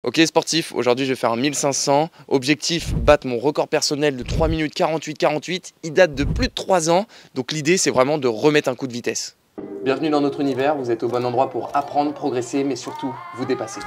Ok sportif, aujourd'hui je vais faire un 1500. Objectif, battre mon record personnel de 3 minutes 48. Il date de plus de 3 ans, donc l'idée c'est vraiment de remettre un coup de vitesse. Bienvenue dans notre univers, vous êtes au bon endroit pour apprendre, progresser, mais surtout vous dépasser.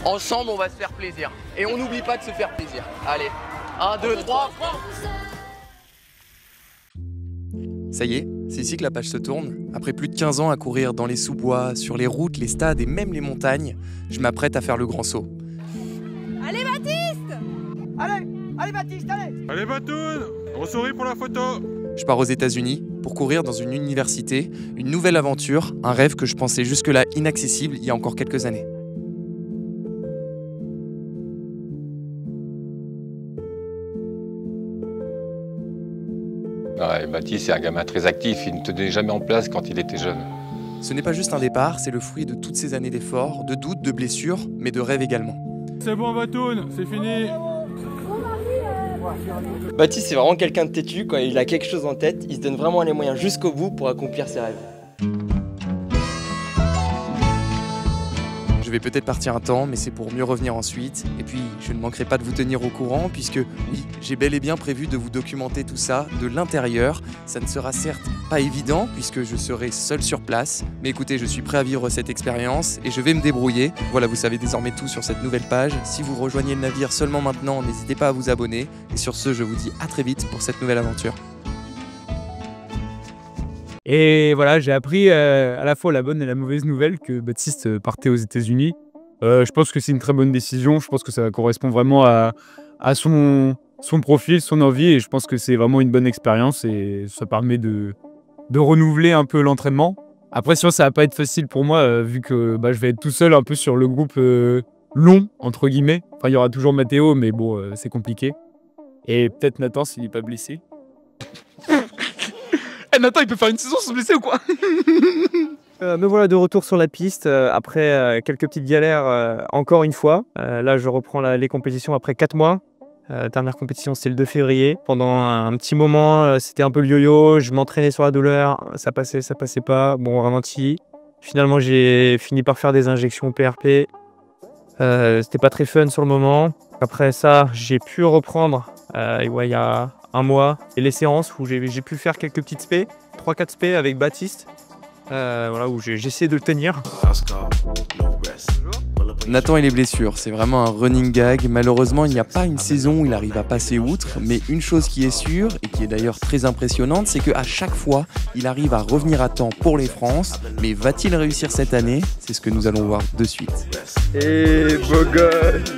Ensemble on va se faire plaisir. Et on n'oublie pas de se faire plaisir. Allez, 1, 2, 3, Ça y est, c'est ici que la page se tourne. Après plus de 15 ans à courir dans les sous-bois, sur les routes, les stades et même les montagnes, je m'apprête à faire le grand saut. Allez Baptiste! Allez Baptiste, allez! Allez Batoun, on sourit pour la photo. Je pars aux États-Unis pour courir dans une université, une nouvelle aventure, un rêve que je pensais jusque-là inaccessible il y a encore quelques années. Ouais, Baptiste, c'est un gamin très actif, il ne tenait jamais en place quand il était jeune. Ce n'est pas juste un départ, c'est le fruit de toutes ces années d'efforts, de doutes, de blessures, mais de rêves également. C'est bon Batoun, c'est fini. Baptiste, c'est vraiment quelqu'un de têtu. Quand il a quelque chose en tête, il se donne vraiment les moyens jusqu'au bout pour accomplir ses rêves. Je vais peut-être partir un temps, mais c'est pour mieux revenir ensuite. Et puis, je ne manquerai pas de vous tenir au courant, puisque oui, j'ai bel et bien prévu de vous documenter tout ça de l'intérieur. Ça ne sera certes pas évident, puisque je serai seul sur place. Mais écoutez, je suis prêt à vivre cette expérience et je vais me débrouiller. Voilà, vous savez désormais tout sur cette nouvelle page. Si vous rejoignez le navire seulement maintenant, n'hésitez pas à vous abonner. Et sur ce, je vous dis à très vite pour cette nouvelle aventure. Et voilà, j'ai appris à la fois la bonne et la mauvaise nouvelle que Baptiste partait aux États-Unis. Je pense que c'est une très bonne décision. Je pense que ça correspond vraiment à son profil, son envie. Et je pense que c'est vraiment une bonne expérience et ça permet de renouveler un peu l'entraînement. Après, sinon, ça va pas être facile pour moi vu que je vais être tout seul un peu sur le groupe long, entre guillemets. Enfin, il y aura toujours Mathéo, mais bon, c'est compliqué. Et peut-être Nathan s'il n'est pas blessé. Nathan, il peut faire une saison sans se blesser ou quoi? Me voilà de retour sur la piste après quelques petites galères encore une fois. Là, je reprends les compétitions après 4 mois. Dernière compétition, c'était le 2 février. Pendant un petit moment, c'était un peu le yo-yo. Je m'entraînais sur la douleur. Ça passait pas. Bon, ralenti. Finalement, j'ai fini par faire des injections PRP. C'était pas très fun sur le moment. Après ça, j'ai pu reprendre il y a un mois et les séances où j'ai pu faire quelques petites spé, 3-4 spé avec Baptiste. Voilà, où j'essaie de le tenir. Nathan et les blessures, c'est vraiment un running gag. Malheureusement, il n'y a pas une saison où il arrive à passer outre. Mais une chose qui est sûre, et qui est d'ailleurs très impressionnante, c'est qu'à chaque fois, il arrive à revenir à temps pour les France. Mais va-t-il réussir cette année? C'est ce que nous allons voir de suite. Et beau gosse.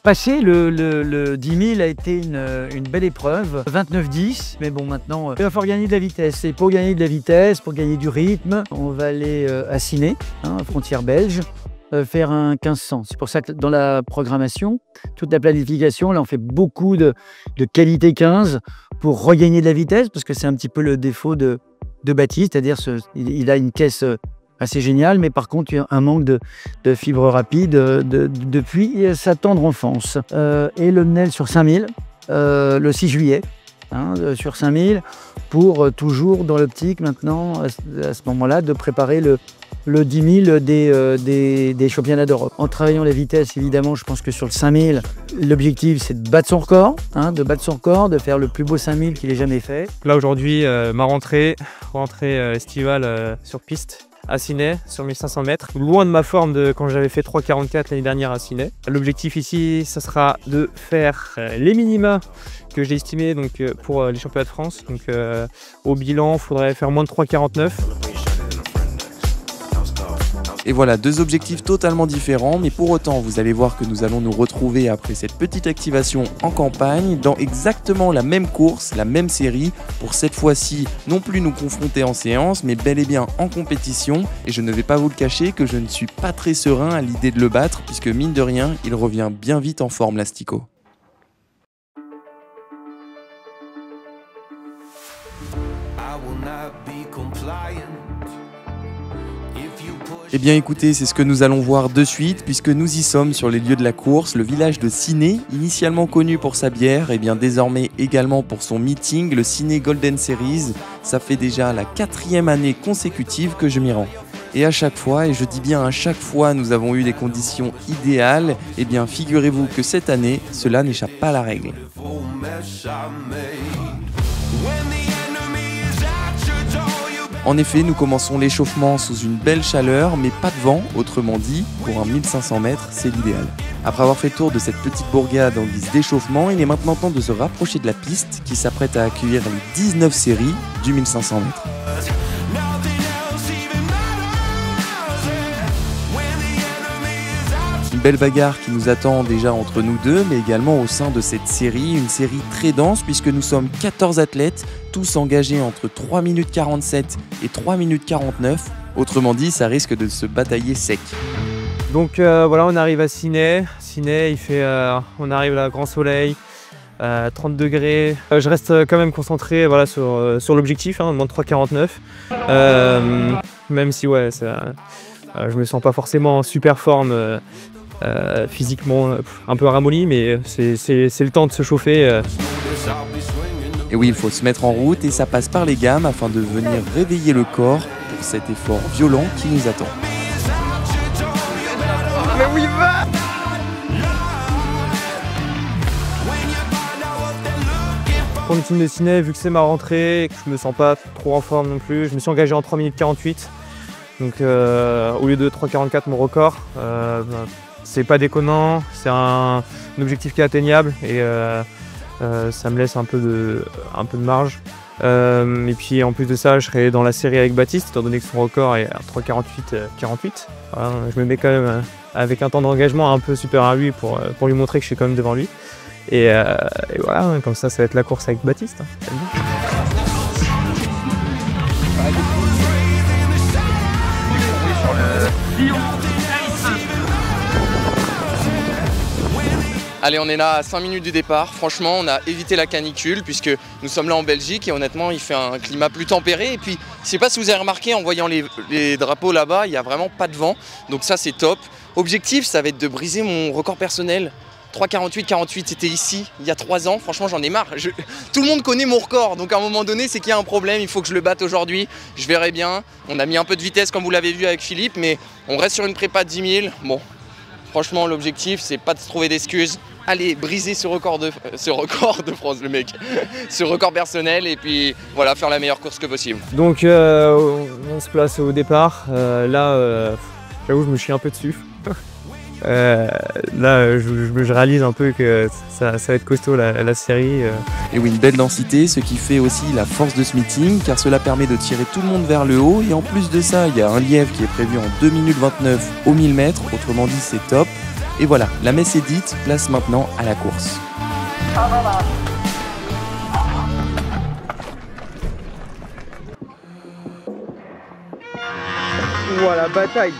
Passer le 10 000 a été une belle épreuve, 29-10, mais bon maintenant il va falloir gagner de la vitesse. Et pour gagner de la vitesse, pour gagner du rythme, on va aller à Ciné, frontière belge, faire un 1500. C'est pour ça que dans la programmation, toute la planification, là on fait beaucoup de qualité 15 pour regagner de la vitesse, parce que c'est un petit peu le défaut de Baptiste, c'est-à-dire il a une caisse assez génial, mais par contre, il y a un manque de fibres rapides depuis sa tendre enfance. Et le NEL sur 5000, le 6 juillet, sur 5000, pour toujours dans l'optique maintenant, à ce moment-là, de préparer le 10 000 des championnats d'Europe. En travaillant les vitesses, évidemment, je pense que sur le 5000, l'objectif, c'est de battre son record, de faire le plus beau 5000 qu'il ait jamais fait. Là, aujourd'hui, ma rentrée estivale sur piste. À Ciné, sur 1500 mètres, loin de ma forme de quand j'avais fait 3,44 l'année dernière à Ciné. L'objectif ici, ça sera de faire les minima que j'ai estimés pour les championnats de France. Donc au bilan, il faudrait faire moins de 3,49. Et voilà, deux objectifs totalement différents, mais pour autant, vous allez voir que nous allons nous retrouver après cette petite activation en campagne, dans exactement la même course, la même série, pour cette fois-ci, non plus nous confronter en séance, mais bel et bien en compétition. Et je ne vais pas vous le cacher que je ne suis pas très serein à l'idée de le battre, puisque mine de rien, il revient bien vite en forme, l'Astico. I will not be compliant if you push Eh bien écoutez, c'est ce que nous allons voir de suite puisque nous y sommes sur les lieux de la course, le village de Ciné, initialement connu pour sa bière et bien désormais également pour son meeting, le Ciné Golden Series. Ça fait déjà la 4e année consécutive que je m'y rends. Et à chaque fois, et je dis bien à chaque fois, nous avons eu des conditions idéales. Eh bien figurez-vous que cette année, cela n'échappe pas à la règle. En effet, nous commençons l'échauffement sous une belle chaleur, mais pas de vent, autrement dit, pour un 1500 mètres, c'est l'idéal. Après avoir fait tour de cette petite bourgade en guise d'échauffement, il est maintenant temps de se rapprocher de la piste qui s'apprête à accueillir les 19 séries du 1500 mètres. Une belle bagarre qui nous attend déjà entre nous deux, mais également au sein de cette série, une série très dense puisque nous sommes 14 athlètes, tous engagés entre 3 minutes 47 et 3 minutes 49. Autrement dit, ça risque de se batailler sec. Donc voilà, on arrive à Ciné. Ciné, on arrive là, grand soleil, 30 degrés. Je reste quand même concentré voilà, sur l'objectif, moins de 3,49. Même si ouais, je me sens pas forcément en super forme. Physiquement un peu ramolli, mais c'est le temps de se chauffer. Et oui, il faut se mettre en route et ça passe par les gammes afin de venir réveiller le corps pour cet effort violent qui nous attend. Mais où il va? Pour le team de Ciné, vu que c'est ma rentrée et que je me sens pas trop en forme non plus, je me suis engagé en 3 minutes 48. Donc au lieu de 3,44 mon record, c'est pas déconnant, c'est un objectif qui est atteignable et ça me laisse un peu de marge. Et puis en plus de ça, je serai dans la série avec Baptiste, étant donné que son record est à 3,48. Voilà, je me mets quand même avec un temps d'engagement un peu supérieur à lui pour lui montrer que je suis quand même devant lui. Et voilà, comme ça va être la course avec Baptiste. Allez, on est là à 5 minutes du départ. Franchement, on a évité la canicule puisque nous sommes là en Belgique et honnêtement, il fait un climat plus tempéré. Et puis, je ne sais pas si vous avez remarqué en voyant les drapeaux là-bas, il n'y a vraiment pas de vent. Donc ça, c'est top. Objectif, ça va être de briser mon record personnel. 3,48, c'était ici, il y a 3 ans. Franchement, j'en ai marre. Tout le monde connaît mon record. Donc à un moment donné, c'est qu'il y a un problème. Il faut que je le batte aujourd'hui. Je verrai bien. On a mis un peu de vitesse comme vous l'avez vu avec Philippe. Mais on reste sur une prépa de 10 000. Bon, franchement, l'objectif, c'est pas de se trouver d'excuses. Allez, briser ce record de France, le mec. Ce record personnel et puis voilà, faire la meilleure course que possible. Donc on se place au départ. Là, j'avoue, je me chie un peu dessus. Là, je réalise un peu que ça va être costaud la série. Et oui, une belle densité, ce qui fait aussi la force de ce meeting, car cela permet de tirer tout le monde vers le haut. Et en plus de ça, il y a un lièvre qui est prévu en 2 minutes 29 au 1000 mètres. Autrement dit, c'est top. Et voilà, la messe est dite, place maintenant à la course. Voilà, bataille.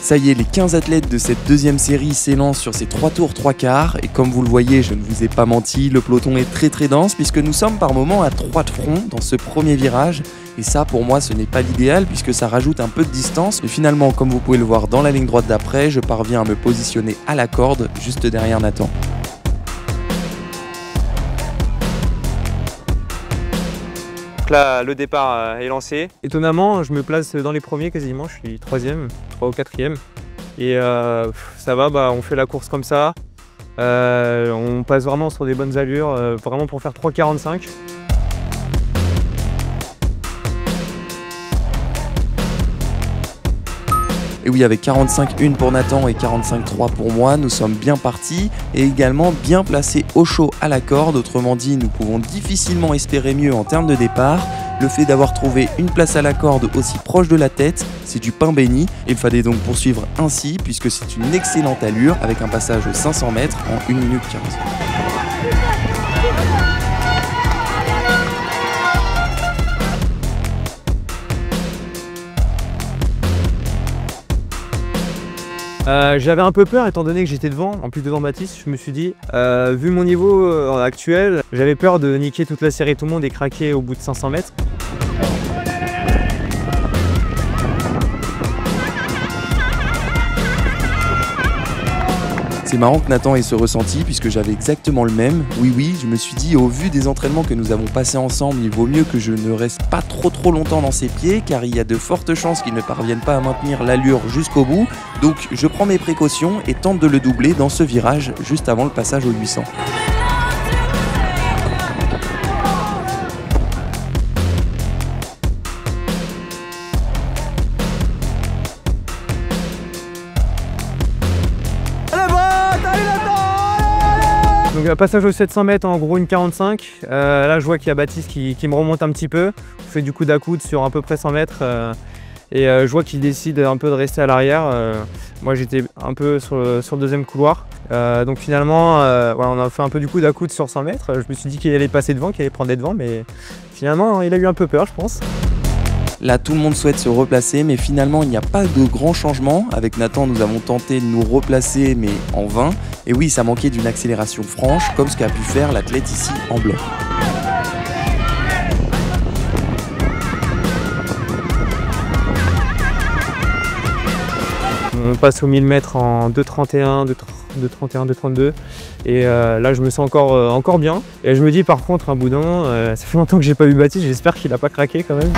Ça y est, les 15 athlètes de cette deuxième série s'élancent sur ces 3 tours 3 quarts. Et comme vous le voyez, je ne vous ai pas menti, le peloton est très dense puisque nous sommes par moments à 3 de front dans ce premier virage. Et ça, pour moi, ce n'est pas l'idéal puisque ça rajoute un peu de distance. Mais finalement, comme vous pouvez le voir dans la ligne droite d'après, je parviens à me positionner à la corde juste derrière Nathan. Là, le départ est lancé. Étonnamment, je me place dans les premiers quasiment, je suis 3e, 3 ou 4e. Et ça va, on fait la course comme ça. On passe vraiment sur des bonnes allures, vraiment pour faire 3,45. Et oui, avec 45,1 pour Nathan et 45,3 pour moi, nous sommes bien partis et également bien placés au chaud à la corde. Autrement dit, nous pouvons difficilement espérer mieux en termes de départ. Le fait d'avoir trouvé une place à la corde aussi proche de la tête, c'est du pain béni. Il fallait donc poursuivre ainsi puisque c'est une excellente allure avec un passage aux 500 mètres en 1 minute 15. J'avais un peu peur étant donné que j'étais devant, en plus devant Baptiste. Je me suis dit, vu mon niveau actuel, j'avais peur de niquer toute la série tout le monde et craquer au bout de 500 mètres. C'est marrant que Nathan ait ce ressenti puisque j'avais exactement le même. Oui, je me suis dit au vu des entraînements que nous avons passés ensemble, il vaut mieux que je ne reste pas trop longtemps dans ses pieds car il y a de fortes chances qu'il ne parvienne pas à maintenir l'allure jusqu'au bout. Donc je prends mes précautions et tente de le doubler dans ce virage juste avant le passage au 800. Donc passage au 700 mètres en gros une 45, là je vois qu'il y a Baptiste qui me remonte un petit peu, on fait du coude à coude sur à peu près 100 mètres et je vois qu'il décide un peu de rester à l'arrière. Moi j'étais un peu sur le deuxième couloir, donc finalement voilà, on a fait un peu du coude à coude sur 100 mètres, je me suis dit qu'il allait passer devant, qu'il allait prendre des devants, mais finalement il a eu un peu peur je pense. Là, tout le monde souhaite se replacer, mais finalement, il n'y a pas de grands changements. Avec Nathan, nous avons tenté de nous replacer, mais en vain. Et oui, ça manquait d'une accélération franche, comme ce qu'a pu faire l'athlète ici en blanc. On passe au 1000 mètres en 2,31, 2,31, 2,32 et là je me sens encore bien. Et je me dis par contre un boudin, ça fait longtemps que j'ai pas vu Baptiste, j'espère qu'il a pas craqué quand même.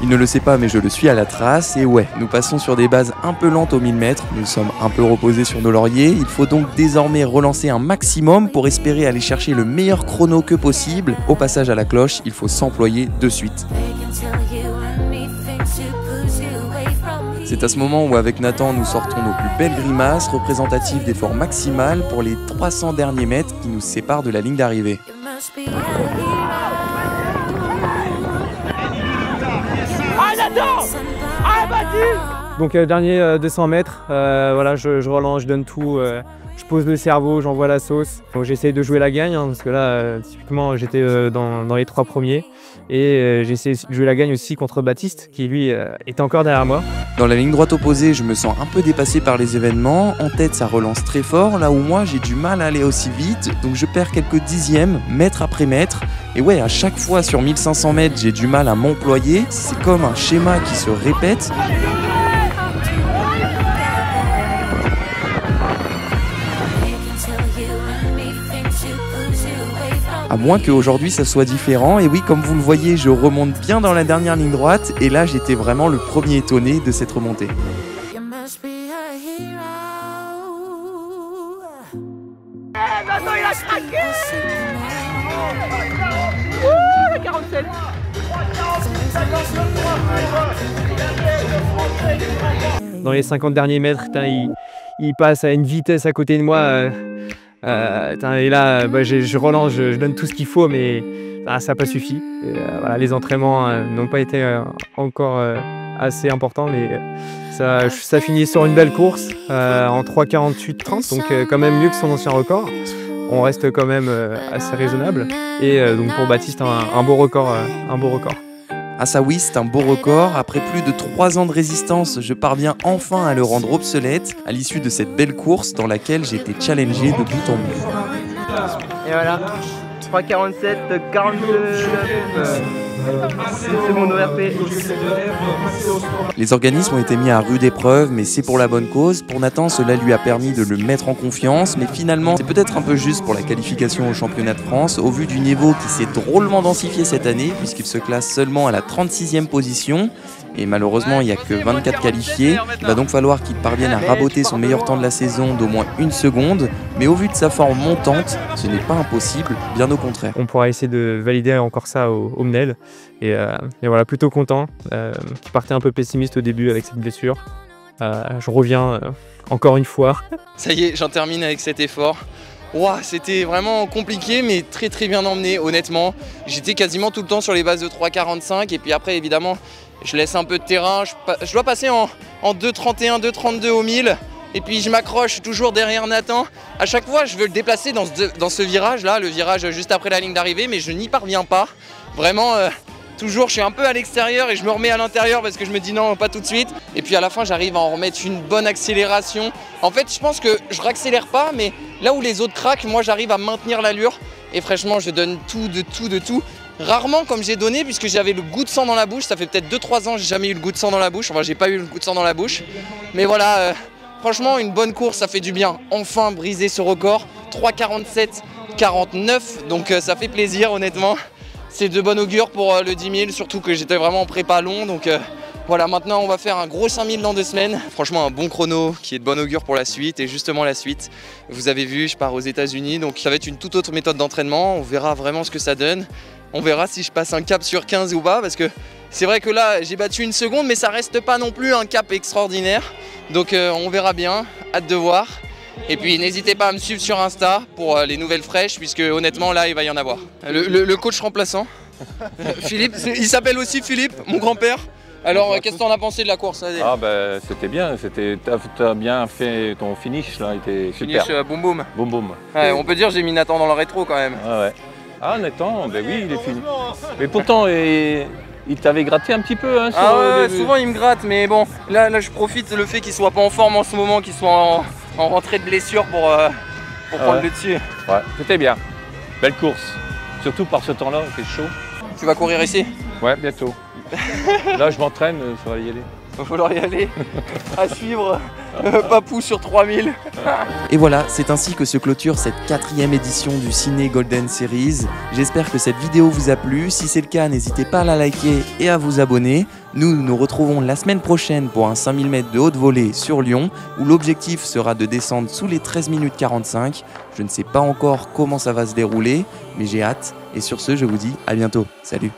Il ne le sait pas mais je le suis à la trace et ouais, nous passons sur des bases un peu lentes au 1000 mètres, nous sommes un peu reposés sur nos lauriers, il faut donc désormais relancer un maximum pour espérer aller chercher le meilleur chrono que possible. Au passage à la cloche, il faut s'employer de suite. C'est à ce moment où avec Nathan nous sortons nos plus belles grimaces représentatives d'efforts maximal pour les 300 derniers mètres qui nous séparent de la ligne d'arrivée. Donc dernier 200 mètres, voilà, je relance, je donne tout, je pose le cerveau, j'envoie la sauce. J'essaye de jouer la gagne hein, parce que là typiquement j'étais dans les 3 premiers et j'ai essayé de jouer la gagne aussi contre Baptiste qui lui était encore derrière moi. Dans la ligne droite opposée, je me sens un peu dépassé par les événements. En tête, ça relance très fort, là où moi j'ai du mal à aller aussi vite, donc je perds quelques dixièmes, mètre après mètre. Et ouais, à chaque fois sur 1500 mètres, j'ai du mal à m'employer. C'est comme un schéma qui se répète. À moins qu'aujourd'hui ça soit différent, et oui comme vous le voyez je remonte bien dans la dernière ligne droite et là j'étais vraiment le premier étonné de cette remontée. Maintenant il a craqué. Le 47. Dans les 50 derniers mètres, il passe à une vitesse à côté de moi. Et là, je relance, je donne tout ce qu'il faut, mais ça n'a pas suffi. Voilà, les entraînements n'ont pas été encore assez importants, mais ça finit sur une belle course en 3,48,30, donc quand même mieux que son ancien record. On reste quand même assez raisonnable. Et donc pour Baptiste, un beau record. Ah ça oui, c'est un beau record. Après plus de 3 ans de résistance, je parviens enfin à le rendre obsolète à l'issue de cette belle course dans laquelle j'ai été challengé de bout en bout. Et voilà, 3,47, 49, c'est mon ORP. Les organismes ont été mis à rude épreuve, mais c'est pour la bonne cause. Pour Nathan, cela lui a permis de le mettre en confiance, mais finalement, c'est peut-être un peu juste pour la qualification au championnat de France, au vu du niveau qui s'est drôlement densifié cette année, puisqu'il se classe seulement à la 36e position. Et malheureusement, il n'y a que 24 qualifiés. Il va donc falloir qu'il parvienne à raboter son meilleur temps de la saison d'au moins 1 seconde. Mais au vu de sa forme montante, ce n'est pas impossible, bien au contraire. On pourra essayer de valider encore ça au MNEL. Et voilà, plutôt content. Qui partait un peu pessimiste au début avec cette blessure. Je reviens encore une fois. Ça y est, j'en termine avec cet effort. Wow, c'était vraiment compliqué mais très bien emmené honnêtement. J'étais quasiment tout le temps sur les bases de 3,45 et puis après évidemment je laisse un peu de terrain. Je dois passer en 2,31, 2,32 au 1000 et puis je m'accroche toujours derrière Nathan. À chaque fois je veux le déplacer dans ce virage là, le virage juste après la ligne d'arrivée, mais je n'y parviens pas. Vraiment Toujours, je suis un peu à l'extérieur et je me remets à l'intérieur parce que je me dis non, pas tout de suite. Et puis à la fin, j'arrive à en remettre une bonne accélération. En fait, je pense que je raccélère pas, mais là où les autres craquent, moi j'arrive à maintenir l'allure. Et franchement, je donne tout, de tout. Rarement comme j'ai donné, puisque j'avais le goût de sang dans la bouche. Ça fait peut-être 2-3 ans que j'ai jamais eu le goût de sang dans la bouche. Enfin, j'ai pas eu le goût de sang dans la bouche. Mais voilà, franchement, une bonne course, ça fait du bien. Enfin, briser ce record. 3,47,49. Donc ça fait plaisir, honnêtement. C'est de bon augure pour le 10 000, surtout que j'étais vraiment en prépa long. Donc voilà, maintenant on va faire un gros 5 000 dans 2 semaines. Franchement, un bon chrono qui est de bon augure pour la suite. Et justement la suite, vous avez vu, je pars aux États-Unis. Donc ça va être une toute autre méthode d'entraînement. On verra vraiment ce que ça donne. On verra si je passe un cap sur 15 ou pas. Parce que c'est vrai que là, j'ai battu 1 seconde, mais ça reste pas non plus un cap extraordinaire. Donc on verra bien, hâte de voir. Et puis n'hésitez pas à me suivre sur Insta pour les nouvelles fraîches, puisque honnêtement là il va y en avoir. Le coach remplaçant, Philippe, il s'appelle aussi Philippe, mon grand-père. Alors qu'est-ce que t'en as pensé de la course? Ah ben c'était bien, t'as bien fait ton finish là, il était super. Finish boum boum. Boum boum. Ouais, on peut dire j'ai mis Nathan dans le rétro quand même. Ouais. Ah Nathan, ben oui il est fini. Mais pourtant il t'avait gratté un petit peu hein, Ah ouais, souvent il me gratte, mais bon, là je profite le fait qu'il soit pas en forme en ce moment, qu'il soit en rentrée de blessure pour prendre le dessus. Ouais, c'était bien. Belle course. Surtout par ce temps-là, il fait chaud. Tu vas courir ici? Ouais, bientôt. Là, je m'entraîne, ça va y aller. Il va falloir y aller. À suivre, Papou sur 3000. Et voilà, c'est ainsi que se clôture cette 4e édition du Ciné Golden Series. J'espère que cette vidéo vous a plu. Si c'est le cas, n'hésitez pas à la liker et à vous abonner. Nous nous retrouvons la semaine prochaine pour un 5000 mètres de haute volée sur Lyon, où l'objectif sera de descendre sous les 13 minutes 45. Je ne sais pas encore comment ça va se dérouler, mais j'ai hâte. Et sur ce, je vous dis à bientôt. Salut!